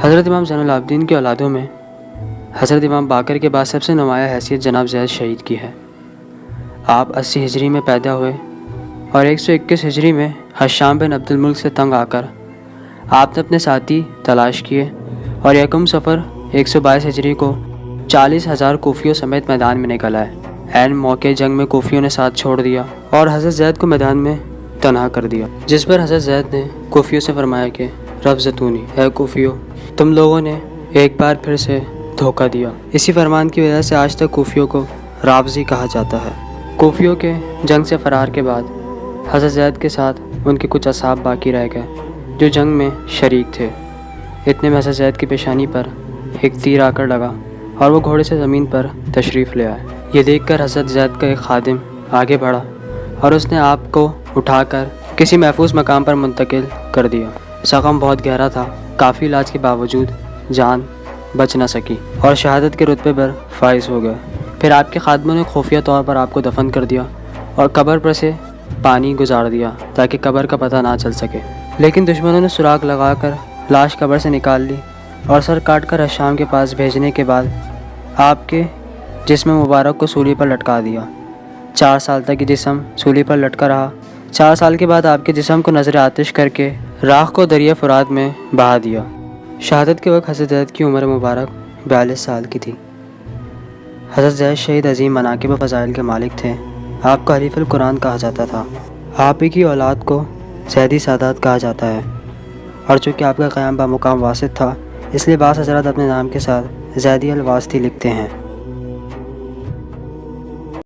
حضرت امام زین العابدین کی اولادوں میں حضرت امام باقر کے بعد سب سے نمایاں حیثیت جناب زید شہید کی ہے۔ آپ 80 ہجری میں پیدا ہوئے اور 121 ہجری میں حشام بن عبد الملک سے تنگ آ کر آپ نے اپنے ساتھی تلاش کیے اور یکم صفر 122 ہجری کو 40,000 کوفیوں سمیت میدان میں نکل آئے۔ عین موقع جنگ میں کوفیوں نے ساتھ چھوڑ دیا اور حضرت زید کو میدان میں تنہا کر دیا، جس پر حضرت زید نے کوفیوں سے فرمایا کہ رفضتونی، اے کوفیوں، تم لوگوں نے ایک بار پھر سے دھوکہ دیا۔ اسی فرمان کی وجہ سے آج تک کوفیوں کو رافضی کہا جاتا ہے۔ کوفیوں کے جنگ سے فرار کے بعد حضرت زید کے ساتھ ان کے کچھ اصحاب باقی رہ گئے جو جنگ میں شریک تھے۔ اتنے میں حضرت زید کی پیشانی پر ایک تیر آ کر لگا اور وہ گھوڑے سے زمین پر تشریف لے آئے۔ یہ دیکھ کر حضرت زید کا ایک خادم آگے بڑھا اور اس نے آپ کو اٹھا کر کسی محفوظ مقام پر منتقل کر دیا۔ زخم بہت گہرا تھا، کافی علاج کے باوجود جان بچ نہ سکی اور شہادت کے رتبے پر فائز ہو گئے۔ پھر آپ کے خادموں نے خفیہ طور پر آپ کو دفن کر دیا اور قبر پر سے پانی گزار دیا تاکہ قبر کا پتہ نہ چل سکے، لیکن دشمنوں نے سراغ لگا کر لاش قبر سے نکال لی اور سر کاٹ کر حشام کے پاس بھیجنے کے بعد آپ کے جسم مبارک کو سولی پر لٹکا دیا۔ 4 سال تک یہ جسم سولی پر لٹکا رہا۔ 4 سال کے بعد آپ کے جسم کو نظر آتش کر کے راکھ کو دریا فرات میں بہا دیا۔ شہادت کے وقت حضرت زید کی عمر مبارک 42 سال کی تھی۔ حضرت زید شہید عظیم مناقب و فضائل کے مالک تھے۔ آپ کو حریف القرآن کہا جاتا تھا۔ آپ ہی کی اولاد کو زیدی سادات کہا جاتا ہے، اور چونکہ آپ کا قیام بمقام واسط تھا اس لیے بعض حضرات اپنے نام کے ساتھ زیدی الواسطی لکھتے ہیں۔